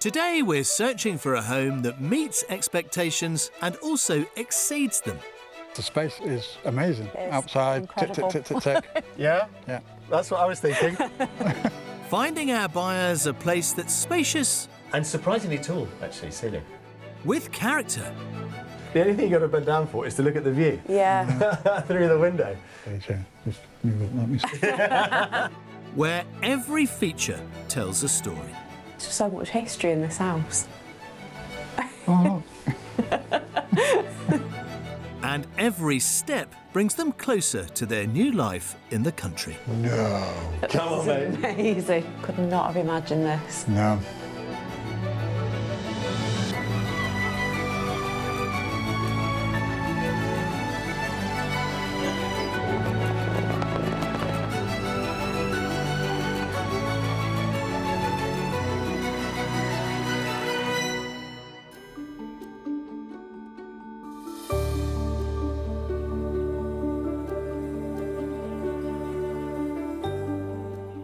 Today we're searching for a home that meets expectations and also exceeds them. The space is amazing. It's outside, incredible. tick, tick, tick, tick, tick. Yeah? Yeah. That's what I was thinking. Finding our buyers a place that's spacious And surprisingly tall, actually, ceiling. with character. The only thing you've got to bend down for is to look at the view Yeah. through the window. Okay, just move up, let me see. Where every feature tells a story. There's just so much history in this house. Oh, And every step brings them closer to their new life in the country. no, Come on, This is mate. amazing. Could not have imagined this. no.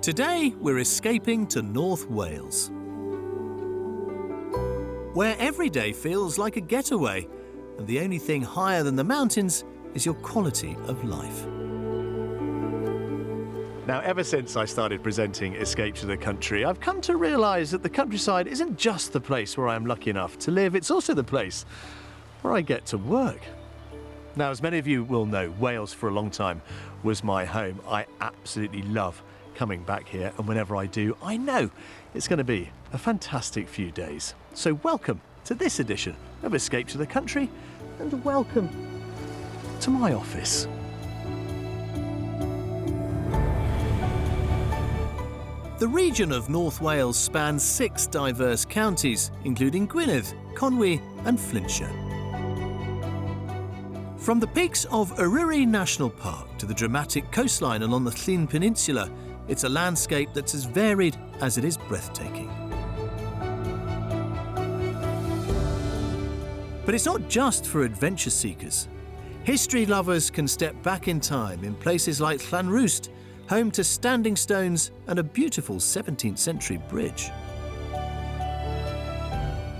Today we're escaping to North Wales, where every day feels like a getaway, and the only thing higher than the mountains is your quality of life. Now, ever since I started presenting Escape to the Country, I've come to realise that the countryside isn't just the place where I'm lucky enough to live, it's also the place where I get to work. Now, as many of you will know, Wales for a long time was my home. I absolutely love coming back here, and whenever I do, I know it's going to be a fantastic few days. So welcome to this edition of Escape to the Country, and welcome to my office. The region of North Wales spans 6 diverse counties, including Gwynedd, Conwy and Flintshire. From the peaks of Eryri National Park to the dramatic coastline along the Llyn Peninsula, it's a landscape that's as varied as it is breathtaking. But it's not just for adventure seekers. History lovers can step back in time in places like Llanudno, home to standing stones and a beautiful 17th century bridge.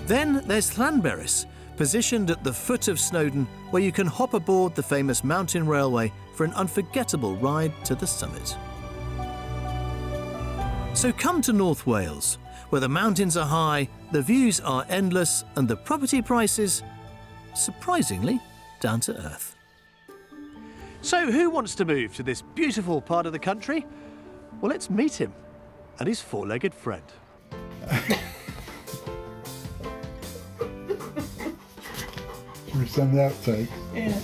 Then there's Llanberis, positioned at the foot of Snowdon, where you can hop aboard the famous mountain railway for an unforgettable ride to the summit. So come to North Wales, where the mountains are high, the views are endless, and the property prices, surprisingly, down to earth. So who wants to move to this beautiful part of the country? Well, let's meet him and his four-legged friend. Should we send the outtake? Yeah.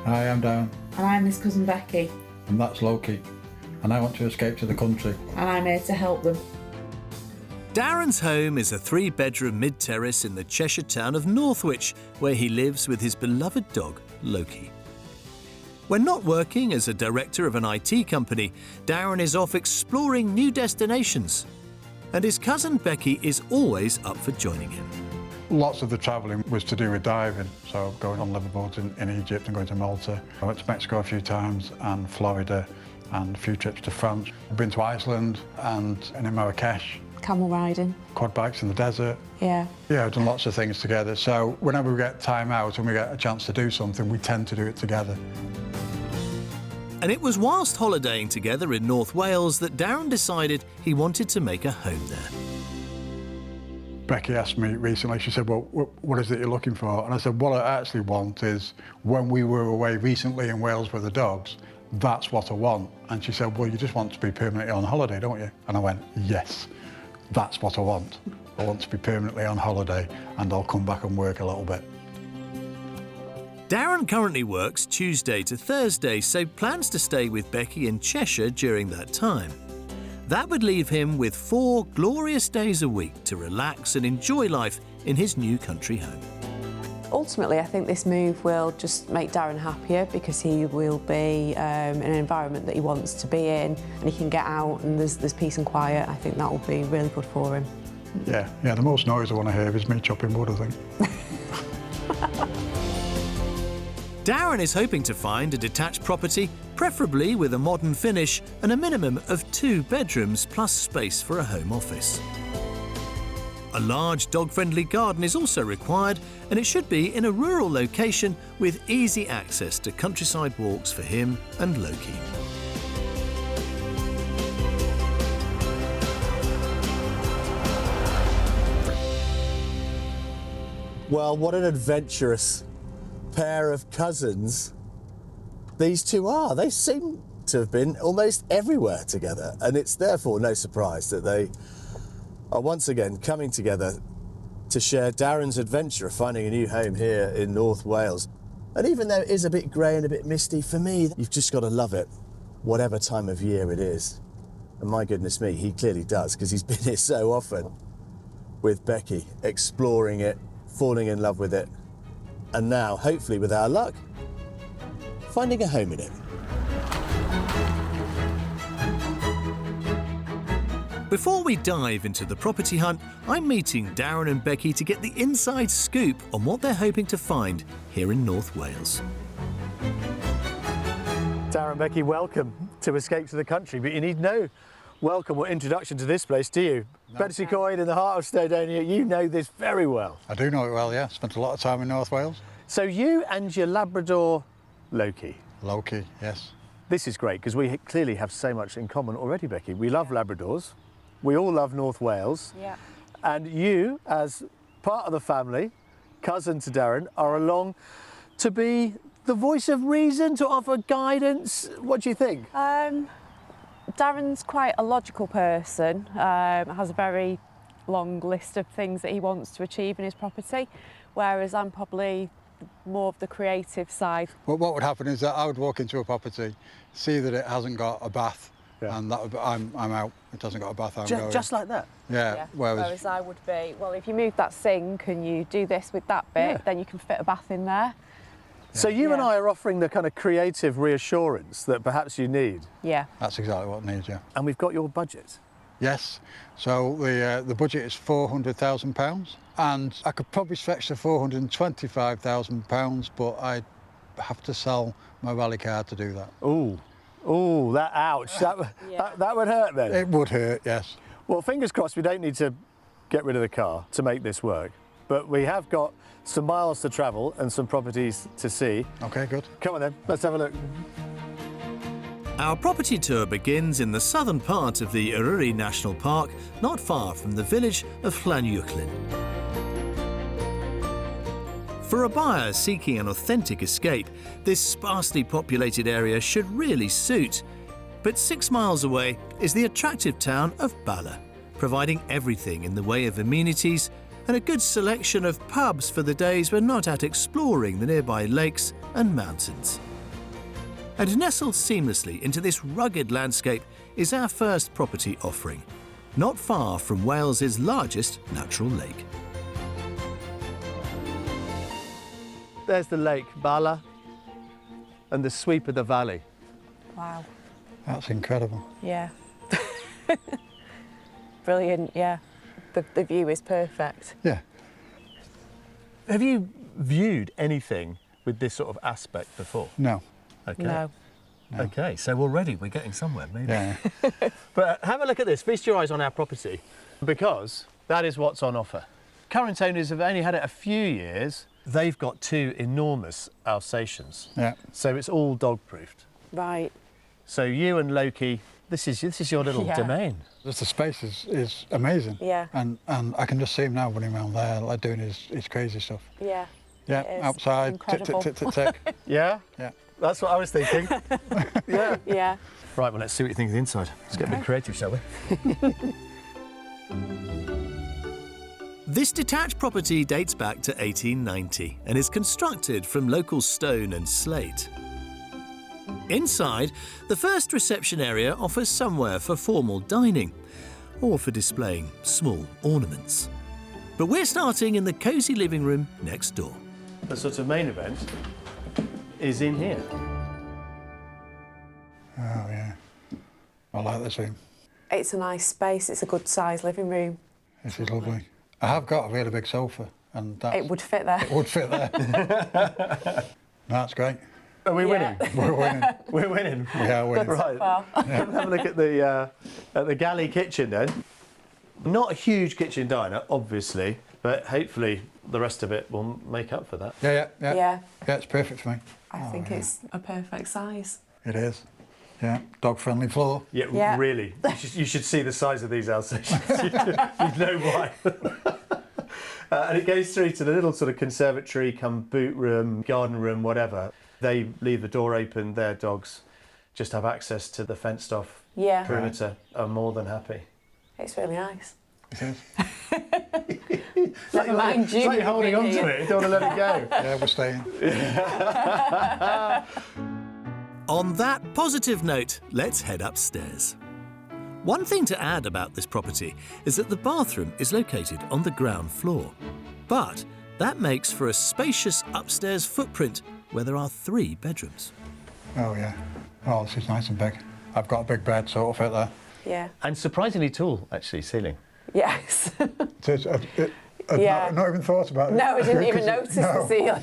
Hi, I'm Dan, And I'm his cousin Becky, and that's Loki, and I want to escape to the country. and I'm here to help them. Darren's home is a 3-bedroom mid-terrace in the Cheshire town of Northwich, where he lives with his beloved dog, Loki. When not working as a director of an IT company, Darren is off exploring new destinations. And his cousin Becky is always up for joining him. Lots of the travelling was to do with diving, so going on liveaboards in Egypt and going to Malta. I went to Mexico a few times and Florida and a few trips to France. I've been to Iceland and in Marrakesh, Camel riding. quad bikes in the desert. Yeah. Yeah, I've done lots of things together. So whenever we get time out and we get a chance to do something, we tend to do it together. And it was whilst holidaying together in North Wales that Darren decided he wanted to make a home there. Becky asked me recently, she said, well, what is it you're looking for? And I said, what I actually want is, when we were away recently in Wales with the dogs, that's what I want. And she said, well, you just want to be permanently on holiday, don't you? And I went, yes, that's what I want. I want to be permanently on holiday and I'll come back and work a little bit. Darren currently works Tuesday to Thursday, so plans to stay with Becky in Cheshire during that time. That would leave him with 4 glorious days a week to relax and enjoy life in his new country home. Ultimately, I think this move will just make Darren happier because he will be in an environment that he wants to be in, and he can get out and there's peace and quiet. I think that will be really good for him. Yeah, the most noise I want to hear is me chopping wood, I think. Darren is hoping to find a detached property, preferably with a modern finish and a minimum of 2 bedrooms plus space for a home office. A large dog-friendly garden is also required, and it should be in a rural location with easy access to countryside walks for him and Loki. Well, what an adventurous pair of cousins these two are. They seem to have been almost everywhere together, and it's therefore no surprise that they are once again coming together to share Darren's adventure of finding a new home here in North Wales. And even though it is a bit grey and a bit misty, for me, you've just got to love it, whatever time of year it is. And my goodness me, he clearly does, because he's been here so often with Becky, exploring it, falling in love with it, and now, hopefully with our luck, finding a home in it. Before we dive into the property hunt, I'm meeting Darren and Becky to get the inside scoop on what they're hoping to find here in North Wales. Darren, Becky, welcome to Escape to the Country, but you need no welcome or introduction to this place, do you? No. Betws-y-Coed in the heart of Snowdonia, you know this very well. I do know it well, yeah. Spent a lot of time in North Wales. So you and your Labrador, Loki. Loki, yes. This is great, because we clearly have so much in common already, Becky. We love Labradors. We all love North Wales. Yeah. And you, as part of the family, cousin to Darren, are along to be the voice of reason, to offer guidance. What do you think? Darren's quite a logical person, has a very long list of things that he wants to achieve in his property, whereas I'm probably more of the creative side. Well, what would happen is that I would walk into a property, see that it hasn't got a bath, and that would be, I'm out. It doesn't got a bath, I'm going. Just like that? Yeah. Whereas I would be, well, if you move that sink and you do this with that bit, then you can fit a bath in there. So you and I are offering the kind of creative reassurance that perhaps you need. Yeah. That's exactly what it needs, yeah. And we've got your budget. Yes. So the budget is £400,000, and I could probably stretch to £425,000, but I'd have to sell my rally car to do that. Ooh, that ouch. That would hurt then. It would hurt, yes. Well, fingers crossed we don't need to get rid of the car to make this work. But we have got some miles to travel and some properties to see. OK, good. Come on then, let's have a look. Our property tour begins in the southern part of the Eryri National Park, not far from the village of Llandudno. For a buyer seeking an authentic escape, this sparsely populated area should really suit. But 6 miles away is the attractive town of Bala, providing everything in the way of amenities and a good selection of pubs for the days we're not out exploring the nearby lakes and mountains. And nestled seamlessly into this rugged landscape is our first property offering, not far from Wales's largest natural lake. There's the lake, Bala, and the sweep of the valley. Wow. That's incredible. Yeah. Brilliant, yeah. The view is perfect. Yeah. Have you viewed anything with this sort of aspect before? No. Okay. No. Okay, so already we're getting somewhere, maybe. Yeah. But have a look at this. Feast your eyes on our property, because that is what's on offer. Current owners have only had it a few years. They've got 2 enormous Alsatians. Yeah. So it's all dog-proofed. Right. So you and Loki, this is your little domain. Just the space is amazing. Yeah. And I can just see him now running around there, like doing his crazy stuff. Yeah. Yeah, It is outside, tick, tick, incredible. tick, tick, tick. Yeah? Yeah. That's what I was thinking. Yeah. Yeah. Right, well, let's see what you think of the inside. Let's get a bit creative, shall we? This detached property dates back to 1890 and is constructed from local stone and slate. Inside, the first reception area offers somewhere for formal dining or for displaying small ornaments. But we're starting in the cosy living room next door. The sort of main event is in here. Oh, yeah. I like this room. It's a nice space. It's a good size living room. This is lovely. I have got a really big sofa, and It would fit there. it would fit there. That's great. Are we winning? We're winning. We're winning. We are winning. Right. Have a look at the galley kitchen then. Not a huge kitchen diner, obviously, but hopefully the rest of it will make up for that. Yeah. Yeah. Yeah, it's perfect for me. I think it's a perfect size. It is. Yeah, dog-friendly floor. Yeah, really. You should see the size of these outstations. You know why. And it goes through to the little sort of conservatory, come boot room, garden room, whatever. They leave the door open, their dogs just have access to the fenced off perimeter. Are more than happy. It's really nice. It is. Never mind you. It's like you're holding on to it, you don't want to let it go. Yeah, we're staying. On that positive note, let's head upstairs. One thing to add about this property is that the bathroom is located on the ground floor. But that makes for a spacious upstairs footprint where there are 3 bedrooms. Oh, yeah. Oh, this is nice and big. I've got a big bed, so it'll fit there. Yeah. And surprisingly tall, actually, ceiling. Yes. It is. I've not even thought about it. No, I didn't even notice the ceiling.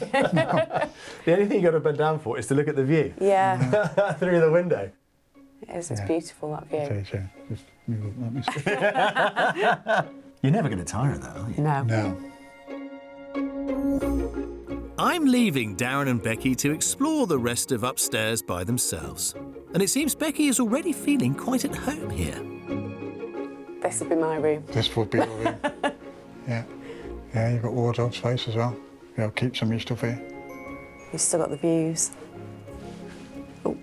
The only thing you've got to bend down for is to look at the view. Yeah. Through the window. It is. It's beautiful, that view. It is, yeah. Just let me see. You're never going to tire of that, are you? No. No. I'm leaving Darren and Becky to explore the rest of upstairs by themselves. And it seems Becky is already feeling quite at home here. This would be my room. This would be your room. Yeah. Yeah, you've got wardrobe space as well. Yeah, keep some of your stuff here. You've still got the views. So,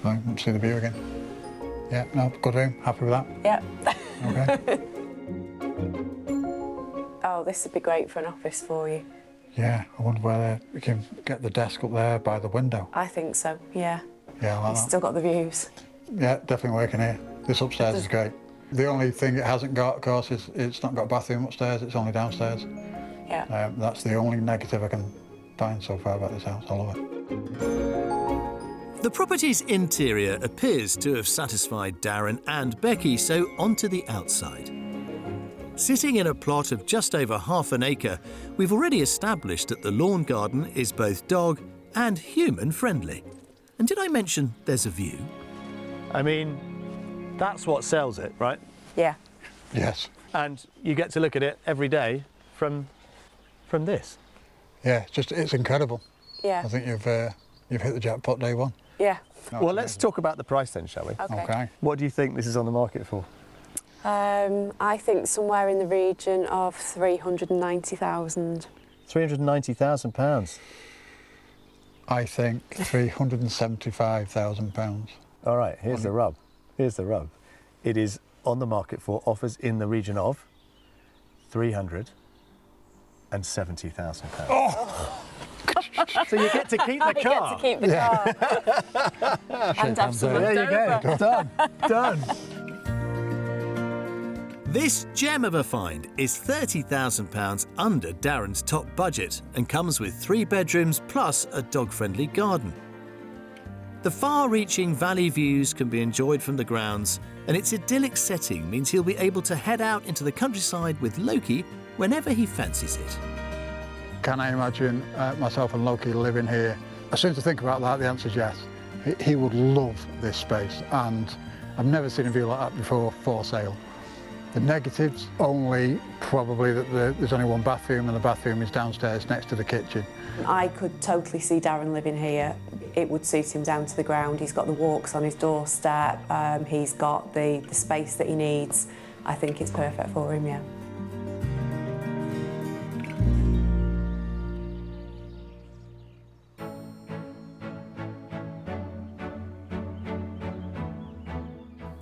let's see the view again. Yeah, no, good room. Happy with that? Yep. Okay. Oh, this would be great for an office for you. Yeah, I wonder whether we can get the desk up there by the window. I think so, yeah. Yeah, I like You've that. still got the views. Yeah, definitely working here. This upstairs is great. The only thing it hasn't got, of course, is it's not got a bathroom upstairs, it's only downstairs. Yeah. That's the only negative I can find so far about this house. I love it. The property's interior appears to have satisfied Darren and Becky, so onto the outside. Sitting in a plot of just over half an acre, we've already established that the lawn garden is both dog and human friendly. And did I mention there's a view? I mean, that's what sells it, right? Yeah. Yes. And you get to look at it every day from this. Yeah, it's incredible. Yeah. I think you've hit the jackpot day one. Yeah. Well, let's talk about the price then, shall we? Okay. What do you think this is on the market for? I think somewhere in the region of 390,000. £390,000. I think £375,000. All right, here's the rub. Here's the rub. It is on the market for offers in the region of £370,000. Oh! So you get to keep the I get to keep the car. And have some There you go. Done. Done. This gem of a find is £30,000 under Darren's top budget and comes with 3 bedrooms plus a dog-friendly garden. The far-reaching valley views can be enjoyed from the grounds, and its idyllic setting means he'll be able to head out into the countryside with Loki whenever he fancies it. Can I imagine myself and Loki living here? As soon as I think about that, the answer is yes. He would love this space, and I've never seen a view like that before for sale. The negatives, only probably that there's only one bathroom, and the bathroom is downstairs next to the kitchen. I could totally see Darren living here. It would suit him down to the ground. He's got the walks on his doorstep. He's got the space that he needs. I think it's perfect for him, yeah.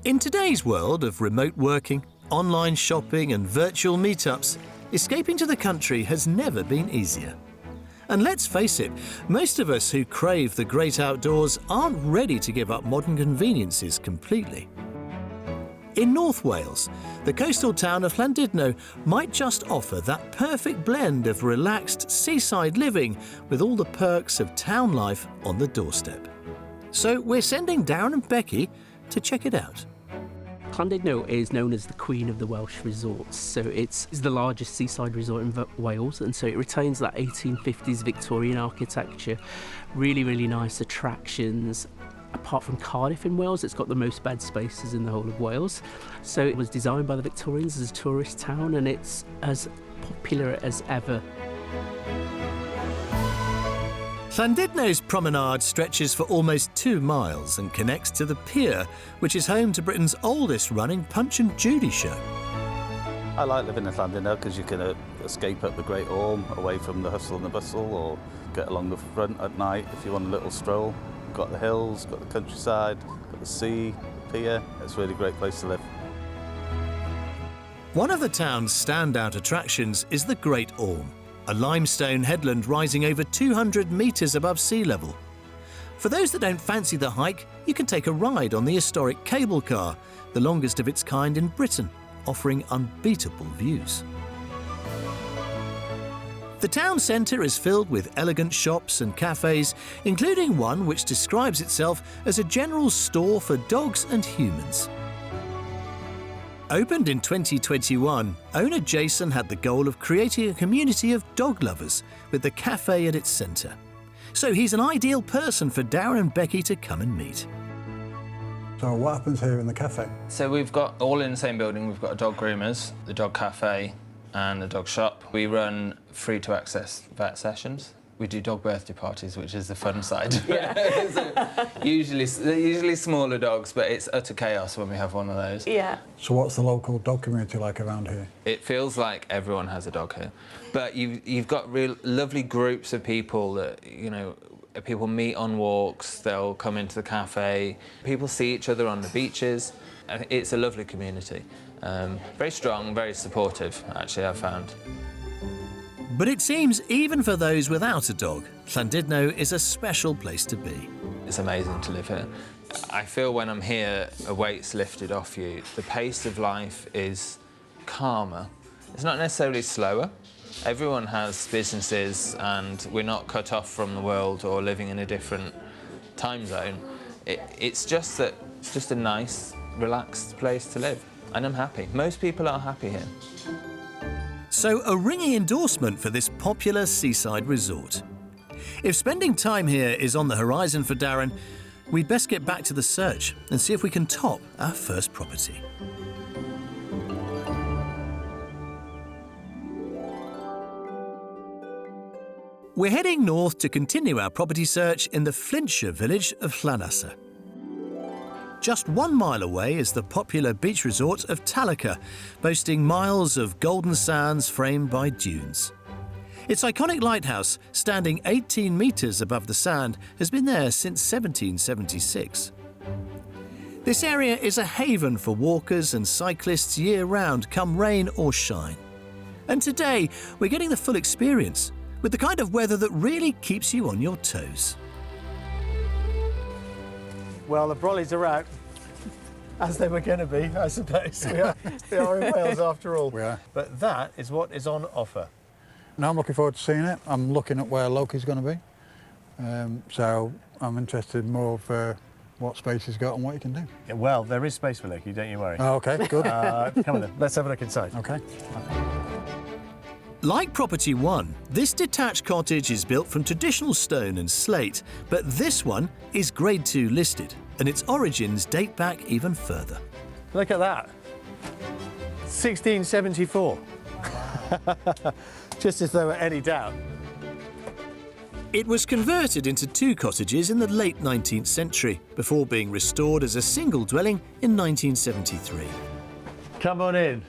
In today's world of remote working, online shopping and virtual meetups, escaping to the country has never been easier. And let's face it, most of us who crave the great outdoors aren't ready to give up modern conveniences completely. In North Wales, the coastal town of Llandudno might just offer that perfect blend of relaxed seaside living with all the perks of town life on the doorstep. So we're sending Darren and Becky to check it out. Llandudno is known as the Queen of the Welsh Resorts, so it's the largest seaside resort in Wales, and so it retains that 1850s Victorian architecture, really nice attractions, apart from Cardiff in Wales, it's got the most bed spaces in the whole of Wales. So it was designed by the Victorians as a tourist town, and it's as popular as ever. Llandudno's promenade stretches for almost 2 miles and connects to the pier, which is home to Britain's oldest running Punch and Judy show. I like living in Llandudno because you can escape up the Great Orme, away from the hustle and the bustle, or get along the front at night if you want a little stroll. Got the hills, got the countryside, got the sea, the pier. It's a really great place to live. One of the town's standout attractions is the Great Orme, a limestone headland rising over 200 metres above sea level. For those that don't fancy the hike, you can take a ride on the historic cable car, the longest of its kind in Britain, offering unbeatable views. The town centre is filled with elegant shops and cafes, including one which describes itself as a general store for dogs and humans. Opened in 2021, owner Jason had the goal of creating a community of dog lovers with the cafe at its centre. So he's an ideal person for Darren and Becky to come and meet. So what happens here in the cafe? So we've got, all in the same building, we've got a dog groomers, the dog cafe and the dog shop. We run free to access vet sessions. We do dog birthday parties, which is the fun side. Yeah. So usually smaller dogs, but it's utter chaos when we have one of those. Yeah. So what's the local dog community like around here? It feels like everyone has a dog here. But you've got real lovely groups of people that, you know, people meet on walks, they'll come into the cafe, people see each other on the beaches. It's a lovely community. Very strong, very supportive, actually, I've found. But it seems even for those without a dog, Llandudno is a special place to be. It's amazing to live here. I feel when I'm here, a weight's lifted off you. The pace of life is calmer. It's not necessarily slower. Everyone has businesses and we're not cut off from the world or living in a different time zone. It's just a nice, relaxed place to live. And I'm happy. Most people are happy here. So a ringing endorsement for this popular seaside resort. If spending time here is on the horizon for Darren, we'd best get back to the search and see if we can top our first property. We're heading north to continue our property search in the Flintshire village of Llanasa. Just 1 mile away is the popular beach resort of Talca, boasting miles of golden sands framed by dunes. Its iconic lighthouse, standing 18 metres above the sand, has been there since 1776. This area is a haven for walkers and cyclists year-round, come rain or shine. And today, we're getting the full experience, with the kind of weather that really keeps you on your toes. Well, the brollies are out, as they were going to be, I suppose. We are in Wales after all. We are. But that is what is on offer. Now I'm looking forward to seeing it. I'm looking at where Loki's going to be. So I'm interested more of what space he's got and what he can do. Yeah, well, there is space for Loki, don't you worry. Oh, OK, good. Come on then, let's have a look inside. OK. Like Property 1, this detached cottage is built from traditional stone and slate, but this one is Grade 2 listed, and its origins date back even further. Look at that. 1674. Just if there were any doubt. It was converted into 2 cottages in the late 19th century, before being restored as a single dwelling in 1973. Come on in.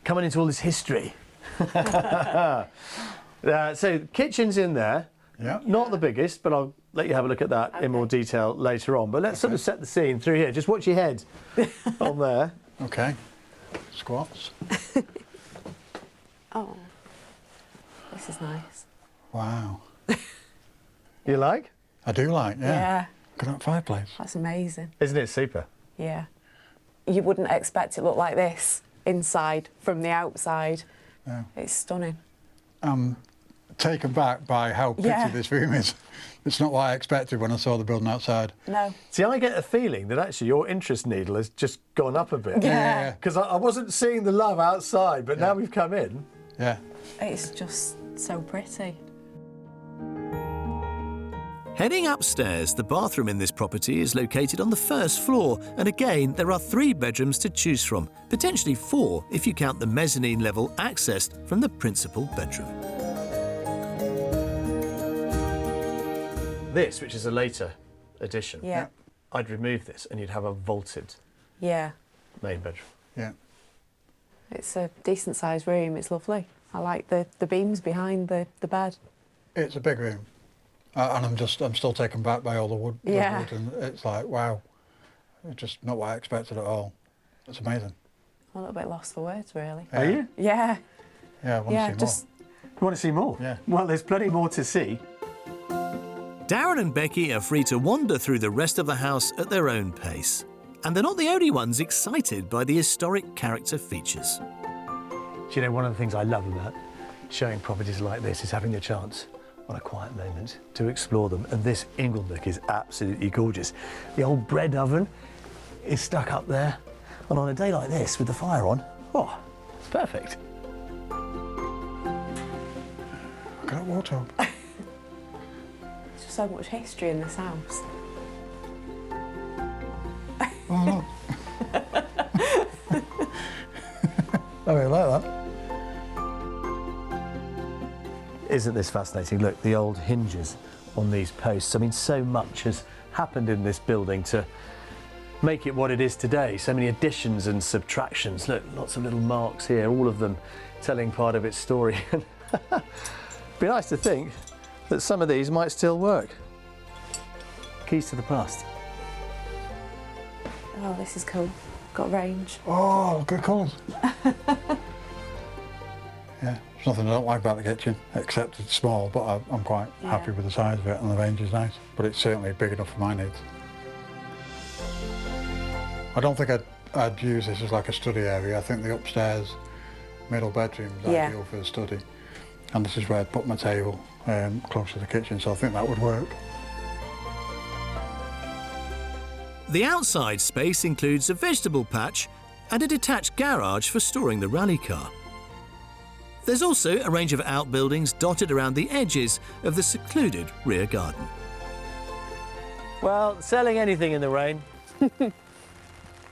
Coming into all this history. So, kitchen's in there. Yeah. Not the biggest, but I'll let you have a look at that in more detail later on. But let's sort of set the scene through here. Just watch your head on there. OK. Squats. Oh, this is nice. Wow. You like? I do like, yeah. Yeah, Look at that fireplace. that's amazing. Isn't it super? Yeah. You wouldn't expect it to look like this inside from the outside. No. It's stunning. I'm taken back by how pretty Yeah. this room is. It's not what I expected when I saw the building outside. No. See, I get a feeling that actually your interest needle has just gone up a bit. Yeah. Because I wasn't seeing the love outside, but now we've come in. Yeah. It's just so pretty. Heading upstairs, the bathroom in this property is located on the first floor, and again there are 3 bedrooms to choose from, potentially 4 if you count the mezzanine level accessed from the principal bedroom. This, which is a later addition, Yeah. I'd remove this and you'd have a vaulted Yeah. main bedroom. Yeah. It's a decent sized room. It's lovely. I like the beams behind the bed. It's a big room. And I'm still taken back by all the wood. Yeah. Wood, and it's like, wow, it's just not what I expected at all. It's amazing. I'm a little bit lost for words, really. Yeah. Are you? Yeah. Yeah, I want Yeah, to see just You want to see more? Yeah. Well, there's plenty more to see. Darren and Becky are free to wander through the rest of the house at their own pace. And they're not the only ones excited by the historic character features. Do you know, one of the things I love about showing properties like this is having the chance on a quiet moment to explore them. And this inglenook is absolutely gorgeous. The old bread oven is stuck up there. And on a day like this with the fire on, oh, it's perfect. Look at that wardrobe. there's just so much history in this house. Oh, look. I really like that. Isn't this fascinating? Look, the old hinges on these posts. I mean, so much has happened in this building to make it what it is today. So many additions and subtractions. Look, lots of little marks here, all of them telling part of its story. Be nice to think that some of these might still work. Keys to the past. Oh, this is cool. Got range. Oh, good colours. Yeah, there's nothing I don't like about the kitchen, except it's small, but I'm quite happy with the size of it, and the range is nice. But it's certainly big enough for my needs. I don't think I'd use this as like a study area. I think the upstairs middle bedroom is ideal for the study. And this is where I'd put my table close to the kitchen, so I think that would work. The outside space includes a vegetable patch and a detached garage for storing the rally car. There's also a range of outbuildings dotted around the edges of the secluded rear garden. Well, selling anything in the rain,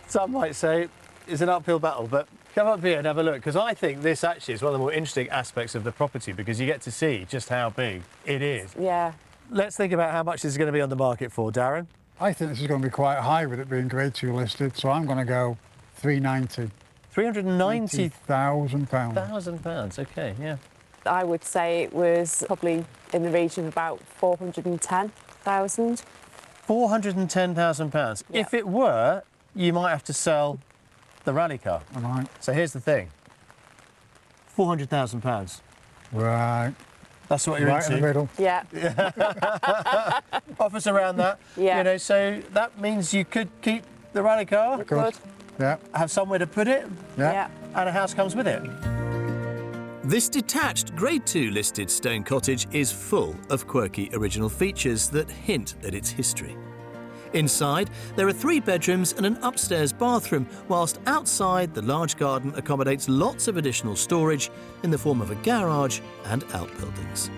some might say, is an uphill battle, but come up here and have a look, because I think this actually is one of the more interesting aspects of the property, because you get to see just how big it is. Yeah. Let's think about how much this is going to be on the market for, Darren. I think this is going to be quite high with it being grade 2 listed, so I'm going to go 390. £390,000. £90,000. Okay, yeah. I would say it was probably in the region of about 410,000. £410,000. Yeah. If it were, you might have to sell the rally car. Am I? So here's the thing. £400,000. Right. That's what you're Right in into. the middle. Yeah. Offers around that. Yeah. You know, so that means you could keep the rally car, Good. Yeah. have somewhere to put it, Yeah. and a house comes with it. This detached Grade 2 listed stone cottage is full of quirky original features that hint at its history. Inside, there are 3 bedrooms and an upstairs bathroom, whilst outside, the large garden accommodates lots of additional storage in the form of a garage and outbuildings.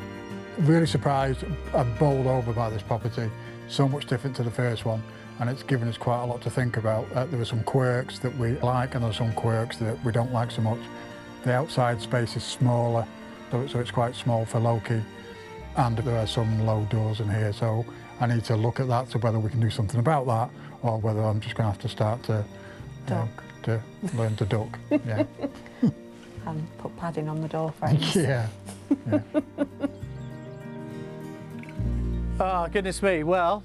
Really surprised and bowled over by this property. So much different to the first one, and it's given us quite a lot to think about. There were some quirks that we like, and there are some quirks that we don't like so much. The outside space is smaller, so it's quite small for Loki, and there are some low doors in here, so I need to look at that, to whether we can do something about that, or whether I'm just going to have to start to learn to duck. Yeah. And put padding on the door frames. Yeah. Yeah. Oh, goodness me. Well,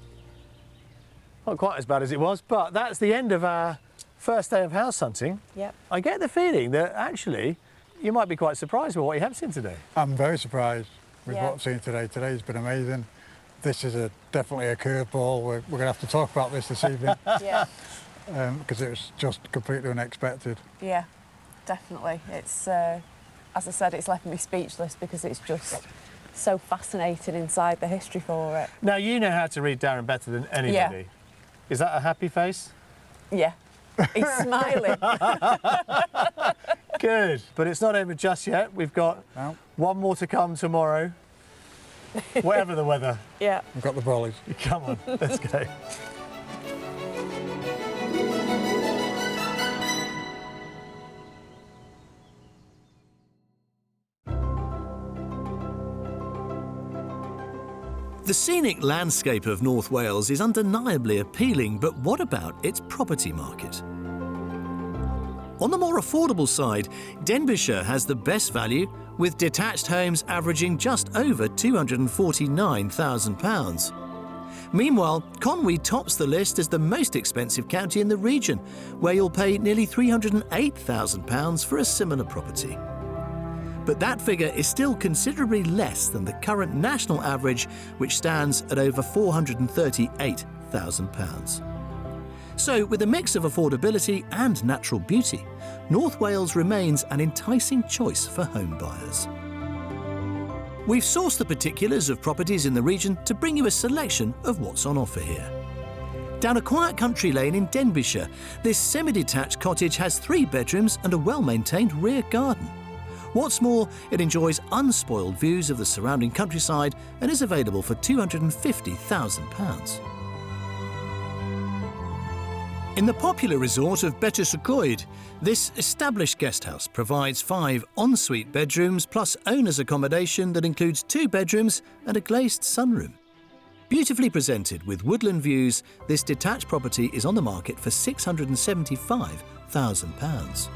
not quite as bad as it was, but that's the end of our first day of house hunting. Yep. I get the feeling that actually you might be quite surprised with what you have seen today. I'm very surprised with Yeah. what I've seen today. Today's been amazing. This is definitely a curveball. We're going to have to talk about this evening Yeah. because it was just completely unexpected. Yeah. Definitely. It's, as I said, it's left me speechless because it's just so fascinating inside the history for it. Now, you know how to read Darren better than anybody. Yeah. Is that a happy face? Yeah. He's smiling. Good. But it's not over just yet. We've got No. one more to come tomorrow. Whatever the weather. Yeah. I've got the brollies. Come on, let's go. The scenic landscape of North Wales is undeniably appealing, but what about its property market? On the more affordable side, Denbighshire has the best value, with detached homes averaging just over £249,000. Meanwhile, Conwy tops the list as the most expensive county in the region, where you'll pay nearly £308,000 for a similar property. But that figure is still considerably less than the current national average, which stands at over £438,000. So, with a mix of affordability and natural beauty, North Wales remains an enticing choice for home buyers. We've sourced the particulars of properties in the region to bring you a selection of what's on offer here. Down a quiet country lane in Denbighshire, this semi-detached cottage has 3 bedrooms and a well-maintained rear garden. What's more, it enjoys unspoiled views of the surrounding countryside and is available for £250,000. In the popular resort of Betryscoed, this established guesthouse provides 5 ensuite bedrooms plus owner's accommodation that includes 2 bedrooms and a glazed sunroom. Beautifully presented with woodland views, this detached property is on the market for £675,000.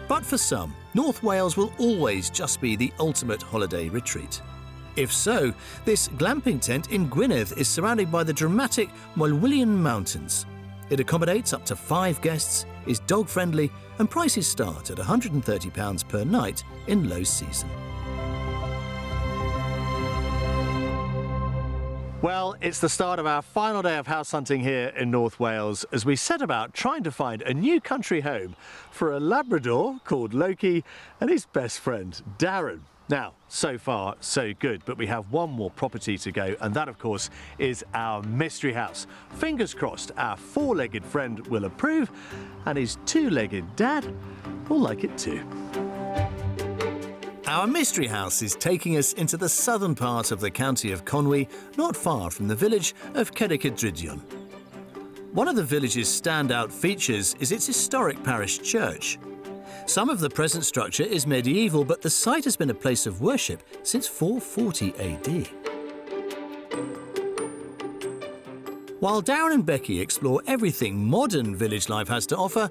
But for some, North Wales will always just be the ultimate holiday retreat. If so, this glamping tent in Gwynedd is surrounded by the dramatic Mywillian Mountains. It accommodates up to 5 guests, is dog-friendly, and prices start at £130 per night in low season. Well, it's the start of our final day of house hunting here in North Wales as we set about trying to find a new country home for a Labrador called Loki and his best friend, Darren. Now, so far, so good, but we have one more property to go, and that, of course, is our mystery house. Fingers crossed our 4-legged friend will approve, and his 2-legged dad will like it too. Our mystery house is taking us into the southern part of the county of Conwy, not far from the village of Cerrig-y-Drudion. One of the village's standout features is its historic parish church. Some of the present structure is medieval, but the site has been a place of worship since 440 AD. While Darren and Becky explore everything modern village life has to offer,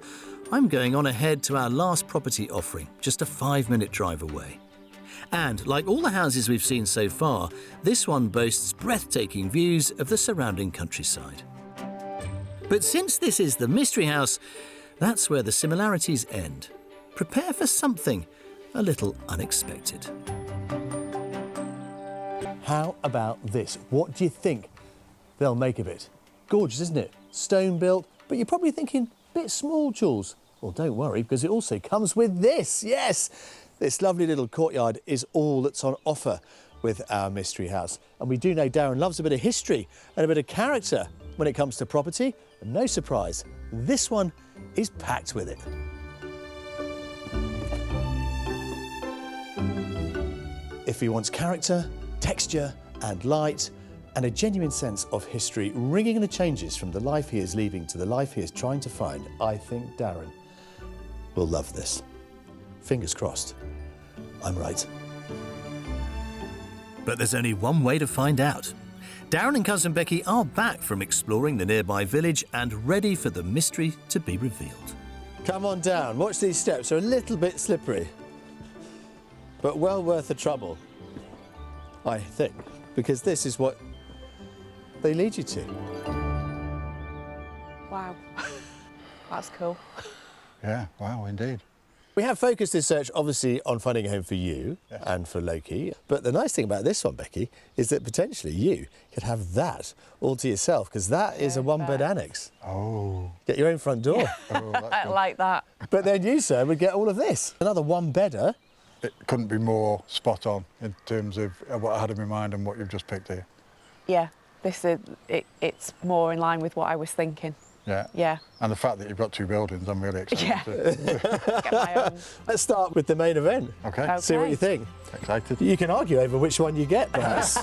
I'm going on ahead to our last property offering, just a 5-minute drive away. And like all the houses we've seen so far, this one boasts breathtaking views of the surrounding countryside. But since this is the mystery house, that's where the similarities end. Prepare for something a little unexpected. How about this? What do you think they'll make of it? Gorgeous, isn't it? Stone built, but you're probably thinking, bit small, Jules. Well, don't worry, because it also comes with this. Yes, this lovely little courtyard is all that's on offer with our mystery house. And we do know Darren loves a bit of history and a bit of character when it comes to property. And no surprise, this one is packed with it. If he wants character, texture and light, and a genuine sense of history ringing in the changes from the life he is leaving to the life he is trying to find, I think Darren will love this. Fingers crossed. I'm right. But there's only one way to find out. Darren and cousin Becky are back from exploring the nearby village and ready for the mystery to be revealed. Come on down. Watch, these steps are a little bit slippery, but well worth the trouble, I think, because this is what they lead you to. Wow. That's cool. Yeah, wow, indeed. We have focused this search, obviously, on finding a home for you and for Loki. But the nice thing about this one, Becky, is that potentially you could have that all to yourself, because that is a one-bed annex. Oh. Get your own front door. Oh, that's I good. like that. But then you, sir, would get all of this. Another one-bedder. It couldn't be more spot on in terms of what I had in my mind and what you've just picked here. Yeah, this is it's more in line with what I was thinking. Yeah. Yeah. And the fact that you've got 2 buildings, I'm really excited. Yeah. to- Get my own. Let's start with the main event. Okay. See what Okay. you think. Excited. You can argue over which one you get, perhaps.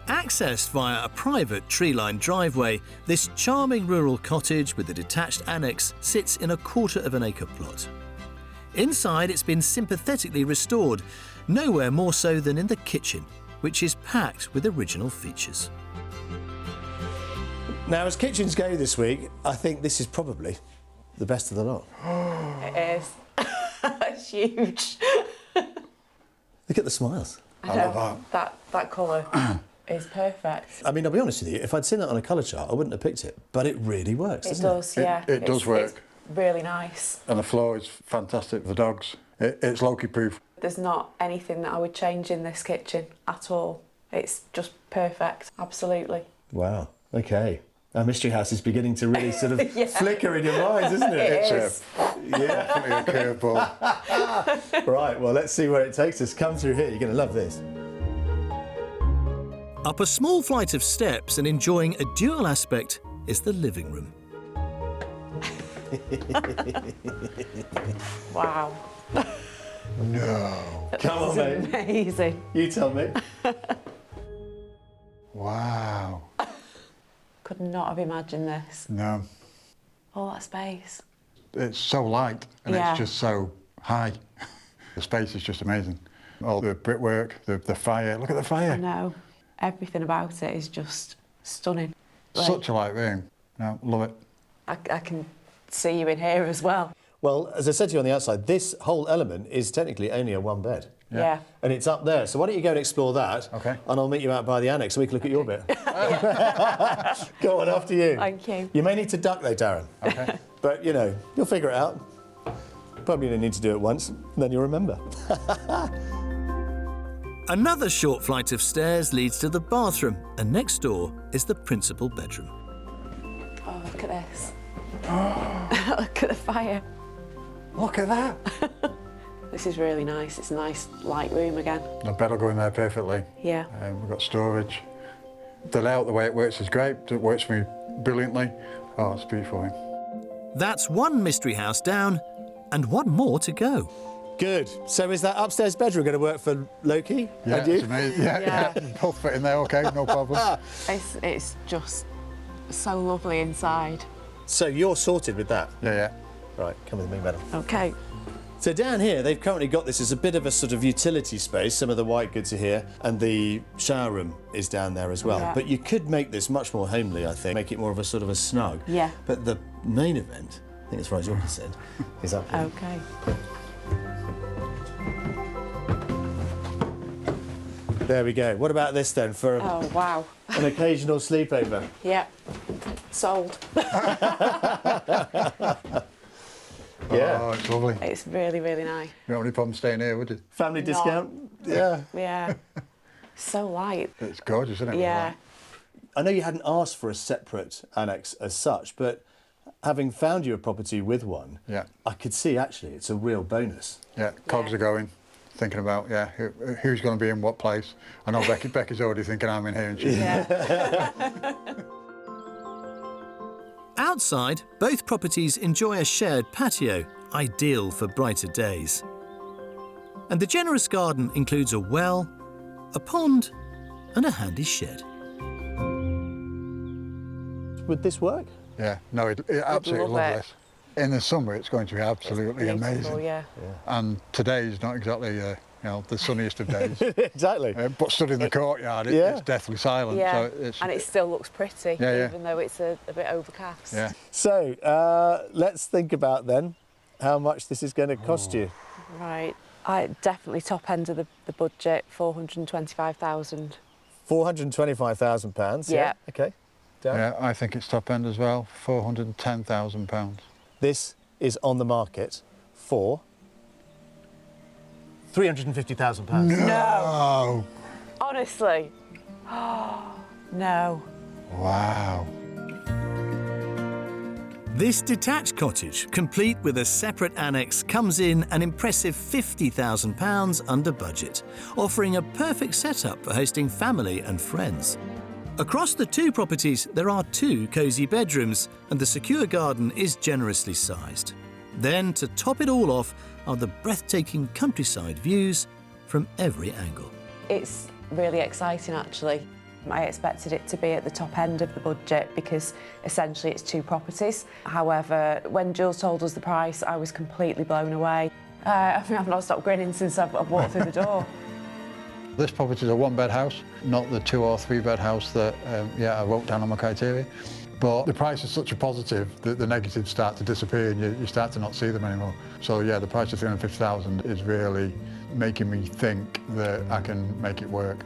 Accessed via a private tree-lined driveway, this charming rural cottage with a detached annex sits in a 1/4 of an acre plot. Inside, it's been sympathetically restored, nowhere more so than in the kitchen, which is packed with original features. Now, as kitchens go this week, I think this is probably the best of the lot. It is. It's huge. Look at the smiles. I love that. That colour is perfect. I mean, I'll be honest with you, if I'd seen that on a colour chart, I wouldn't have picked it. But it really works, It doesn't does, yeah. It does work. It's really nice. And the floor is fantastic for the dogs. It's Loki-proof. There's not anything that I would change in this kitchen at all. It's just perfect, absolutely. Wow, OK. Our mystery house is beginning to really sort of Yeah. flicker in your minds, isn't it? It It's is. definitely a curveball. Right, well, let's see where it takes us. Come through here, you're going to love this. Up a small flight of steps and enjoying a dual aspect is the living room. Wow. No. Come on, mate. Amazing. You tell me. Wow. Could not have imagined this. No. All that space. It's so light and Yeah. it's just so high. The space is just amazing. All the brickwork, the fire. Look at the fire. I know. Everything about it is just stunning. Like, Such a light room. No, love it. I can see you in here as well. Well, as I said to you on the outside, this whole element is technically only a 1 bed. Yeah. And it's up there. So why don't you go and explore that? Okay. And I'll meet you out by the annex so we can look at your bit. Go on, after you. Thank you. You may need to duck though, Darren. Okay. But, you know, you'll figure it out. Probably only need to do it once, and then you'll remember. Another short flight of stairs leads to the bathroom, and next door is the principal bedroom. Oh, look at this. Look at the fire. Look at that. This is really nice. It's a nice light room again. The bed will go in there perfectly. Yeah. We've got storage. The layout, the way it works is great. It works for me brilliantly. Oh, it's beautiful. That's one mystery house down, and one more to go. Good. So is that upstairs bedroom going to work for Loki? Yeah, and you? it's amazing. Yeah, Yeah. yeah. Both fit in there, okay, no problem. It's just so lovely inside. So you're sorted with that? Yeah, yeah. Right, come with me, madam. Okay. So down here, they've currently got this as a bit of a sort of utility space. Some of the white goods are here, and the shower room is down there as well. Yeah. But you could make this much more homely, I think. Make it more of a sort of a snug. Yeah. But the main event, I think as far as you're concerned, is up here. Okay. There we go. What about this then for Oh, wow. an occasional sleepover? Yeah. Sold. Yeah. Oh, it's lovely. It's really, really nice. You don't have any problem staying here, would you? Family No. discount? Yeah. Yeah. So light. It's gorgeous, isn't it? Yeah. I know you hadn't asked for a separate annex as such, but having found you a property with one, Yeah. I could see actually it's a real bonus. Yeah, cogs Yeah. are going. Thinking about, yeah, who's going to be in what place. I know Becky's already thinking I'm in here and she's Yeah. Outside, both properties enjoy a shared patio, ideal for brighter days. And the generous garden includes a well, a pond, and a handy shed. Would this work? Yeah, no, it absolutely love it. lovely. In the summer, it's going to be absolutely Beautiful, amazing. yeah. And today's not exactly, the sunniest of days. Exactly. But stood in the courtyard, Yeah. it's deathly silent. Yeah. So And it still looks pretty, Yeah, yeah. even though it's a bit overcast. yeah. So let's think about then how much this is going to cost you. Right. Definitely top end of the budget, 425,000. £425,000. Yeah. Okay. Darren? Yeah, I think it's top end as well, £410,000. This is on the market for £350,000. No. Honestly. No. Wow. This detached cottage, complete with a separate annex, comes in an impressive £50,000 under budget, offering a perfect setup for hosting family and friends. Across the two properties, there are 2 cosy bedrooms, and the secure garden is generously sized. Then, to top it all off, are the breathtaking countryside views from every angle. It's really exciting, actually. I expected it to be at the top end of the budget because essentially it's 2 properties. However, when Jules told us the price, I was completely blown away. I think I've not stopped grinning since I've walked through the door. This property is a 1-bed house, not the 2 or 3-bed house that I wrote down on my criteria. But the price is such a positive that the negatives start to disappear and you start to not see them anymore. So yeah, the price of 350,000 is really making me think that I can make it work.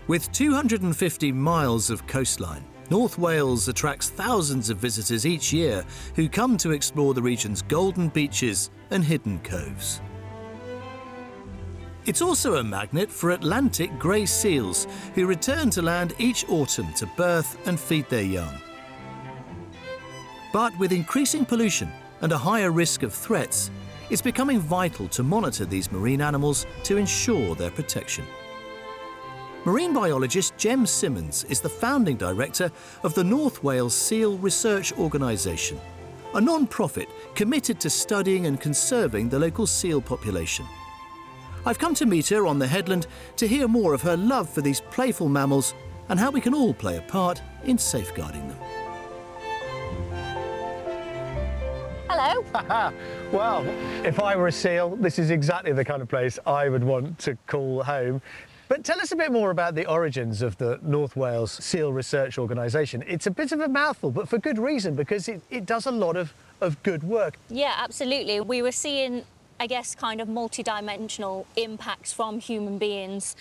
With 250 miles of coastline, North Wales attracts thousands of visitors each year who come to explore the region's golden beaches and hidden coves. It's also a magnet for Atlantic grey seals who return to land each autumn to birth and feed their young. But with increasing pollution and a higher risk of threats, it's becoming vital to monitor these marine animals to ensure their protection. Marine biologist Jem Simmons is the founding director of the North Wales Seal Research Organisation, a non-profit committed to studying and conserving the local seal population. I've come to meet her on the headland to hear more of her love for these playful mammals and how we can all play a part in safeguarding them. Hello. Well, if I were a seal, this is exactly the kind of place I would want to call home. But tell us a bit more about the origins of the North Wales Seal Research Organisation. It's a bit of a mouthful, but for good reason, because it does a lot of good work. Yeah, absolutely. We were seeing, I guess, kind of multi-dimensional impacts from human beings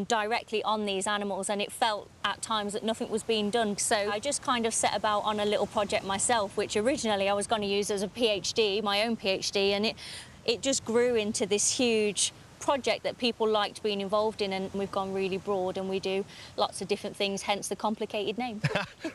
directly on these animals, and it felt at times that nothing was being done. So I just kind of set about on a little project myself, which originally I was going to use as a PhD, my own PhD, and it just grew into this huge project that people liked being involved in, and we've gone really broad and we do lots of different things, hence the complicated name.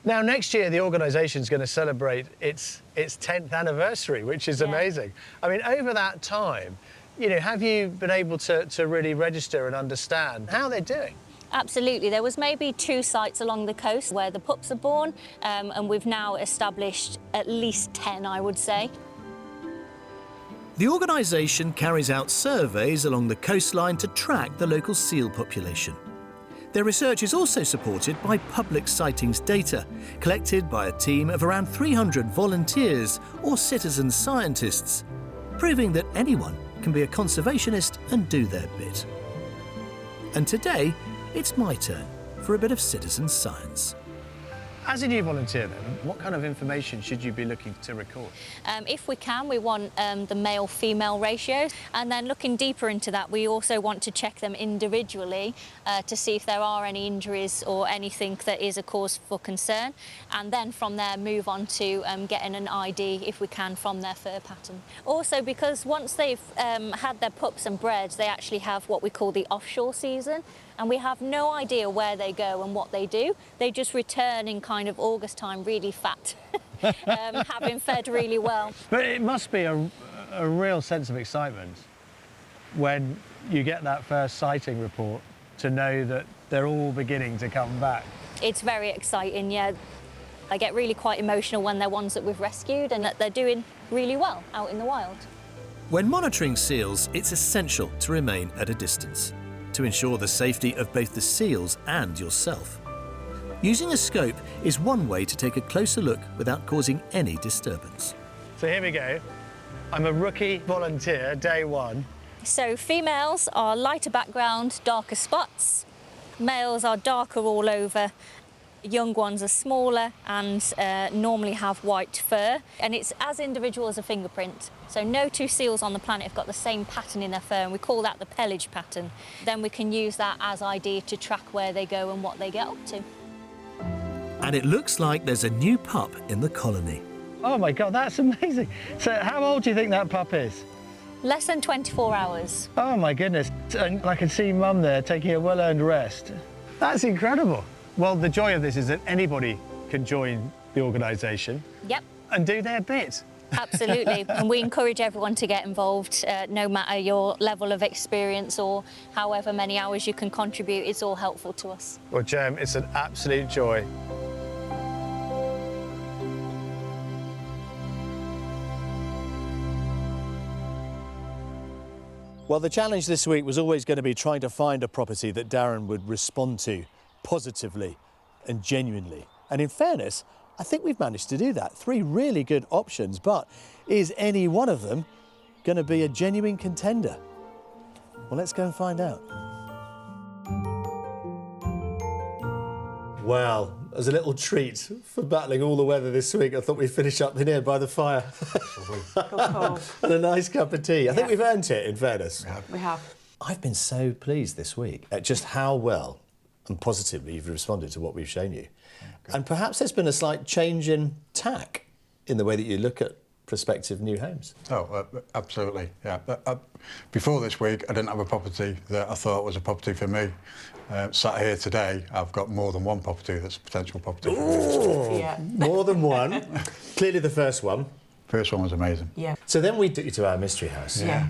Now, next year the organisation's going to celebrate its 10th anniversary, which is amazing. I mean, over that time, you know, have you been able to really register and understand how they're doing? Absolutely. There was maybe 2 sites along the coast where the pups are born, and we've now established at least 10, I would say. The organisation carries out surveys along the coastline to track the local seal population. Their research is also supported by public sightings data, collected by a team of around 300 volunteers or citizen scientists, proving that anyone can be a conservationist and do their bit. And today, it's my turn for a bit of citizen science. As a new volunteer then, what kind of information should you be looking to record? If we can, we want the male-female ratio, and then looking deeper into that, we also want to check them individually to see if there are any injuries or anything that is a cause for concern, and then from there move on to getting an ID, if we can, from their fur pattern. Also, because once they've had their pups and bred, they actually have what we call the offshore season, and we have no idea where they go and what they do. They just return in kind of August time really fat, having fed really well. But it must be a real sense of excitement when you get that first sighting report to know that they're all beginning to come back. It's very exciting, yeah. I get really quite emotional when they're ones that we've rescued and that they're doing really well out in the wild. When monitoring seals, it's essential to remain at a distance to ensure the safety of both the seals and yourself. Using a scope is one way to take a closer look without causing any disturbance. So here we go. I'm a rookie volunteer, day 1. So females are lighter background, darker spots. Males are darker all over. Young ones are smaller and normally have white fur, and it's as individual as a fingerprint. So no 2 seals on the planet have got the same pattern in their fur, and we call that the pelage pattern. Then we can use that as ID to track where they go and what they get up to. And it looks like there's a new pup in the colony. Oh my God, that's amazing. So how old do you think that pup is? Less than 24 hours. Oh my goodness. And I can see Mum there taking a well-earned rest. That's incredible. Well, the joy of this is that anybody can join the organisation Yep. and do their bit. Absolutely, and we encourage everyone to get involved, no matter your level of experience or however many hours you can contribute. It's all helpful to us. Well, Jem, it's an absolute joy. Well, the challenge this week was always going to be trying to find a property that Darren would respond to positively and genuinely. And in fairness, I think we've managed to do that. 3 really good options, but is any one of them going to be a genuine contender? Well, let's go and find out. Well, as a little treat for battling all the weather this week, I thought we'd finish up in here by the fire. And a nice cup of tea. I think we've earned it, in fairness. We have. I've been so pleased this week at just how well and positively you've responded to what we've shown you. And perhaps there's been a slight change in tack in the way that you look at prospective new homes. Oh, absolutely, yeah. Before this week, I didn't have a property that I thought was a property for me. Sat here today, I've got more than one property that's a potential property for me. Yeah. More than one. Clearly the first one. First one was amazing. Yeah. So then we took you to our mystery house, Yeah.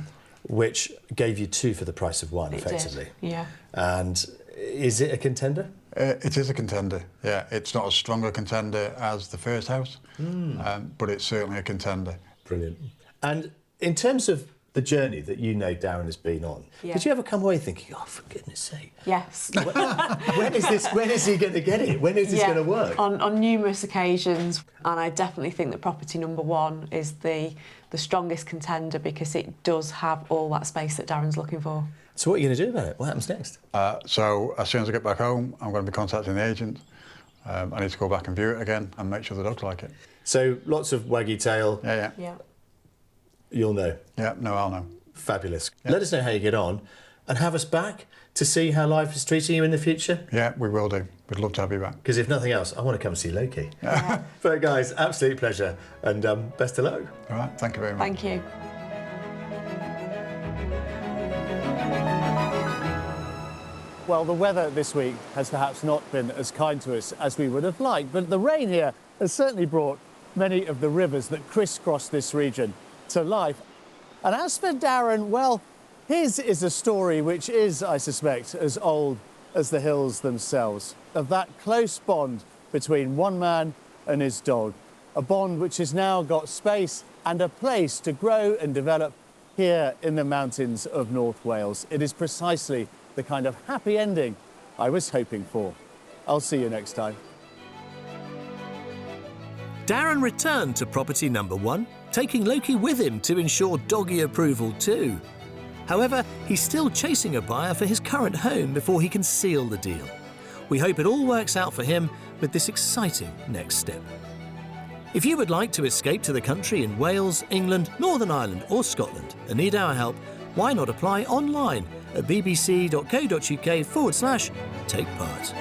which gave you 2 for the price of 1, It effectively. did. Yeah. And is it a contender? It is a contender, yeah. It's not as strong a contender as the first house, but it's certainly a contender. Brilliant. And in terms of the journey that you know Darren has been on, Yeah. did you ever come away thinking, oh, for goodness sake, Yes. when is he going to get it? When is this going to work? On numerous occasions, and I definitely think that property number 1 is the strongest contender because it does have all that space that Darren's looking for. So what are you going to do about it? What happens next? So as soon as I get back home, I'm going to be contacting the agent. I need to go back and view it again and make sure the dogs like it. So lots of waggy tail. Yeah. You'll know. Yeah, no, I'll know. Fabulous. Yeah. Let us know how you get on and have us back to see how life is treating you in the future. Yeah, we will do. We'd love to have you back. Because if nothing else, I want to come see Loki. Yeah. But guys, absolute pleasure and best of luck. All right, thank you very much. Thank you. Well, the weather this week has perhaps not been as kind to us as we would have liked, but the rain here has certainly brought many of the rivers that crisscross this region to life. And as for Darren, well, his is a story which is, I suspect, as old as the hills themselves, of that close bond between one man and his dog, a bond which has now got space and a place to grow and develop here in the mountains of North Wales. It is precisely the kind of happy ending I was hoping for. I'll see you next time. Darren returned to property number 1, taking Loki with him to ensure doggy approval too. However, he's still chasing a buyer for his current home before he can seal the deal. We hope it all works out for him with this exciting next step. If you would like to escape to the country in Wales, England, Northern Ireland or Scotland and need our help, why not apply online at bbc.co.uk/take part.